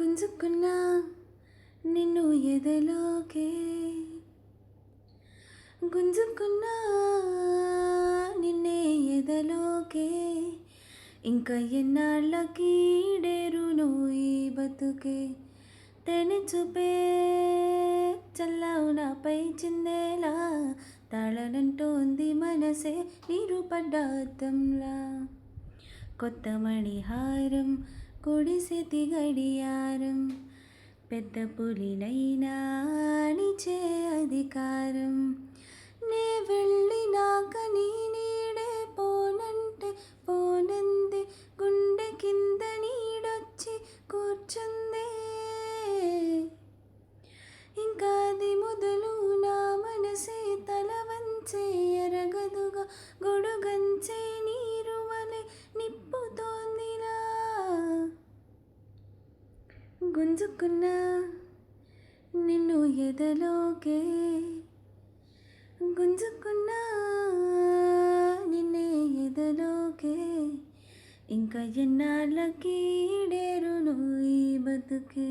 గుంజుకున్నా నిన్ను ఎదలోకే, గుంజుకున్నా నిన్నే ఎదలోకే. ఇంకా ఎన్నాళ్ళకి డేరును ఈ బతుకే. తెని చూపే చల్లావు నాపై చిందేలా, తాళనంటోంది మనసే నీరు పడ్డ అద్దంలా. కొత్త మణిహారం కొడిసెతి గడియారం, పెద్ద పులినైనా అణిచే అధికారం. నే వెళ్ళినాక నీ నీడే పోనంటే పోనంది, గుండె కింద నీడొచ్చి కూర్చుందే. ఇంకా అది మొదలు నా మనసే తల వంచే, ఎరగదుగా గొడుగంచే నీరు వలె నిప్పుతోందిలా. గుంజుకున్నా నిన్ను ఎదలోకే, గుంజుకున్నా నిన్నే ఎదలోకే. ఇంకా ఎన్నాళ్ళకి డేరును ఈ బతుకే.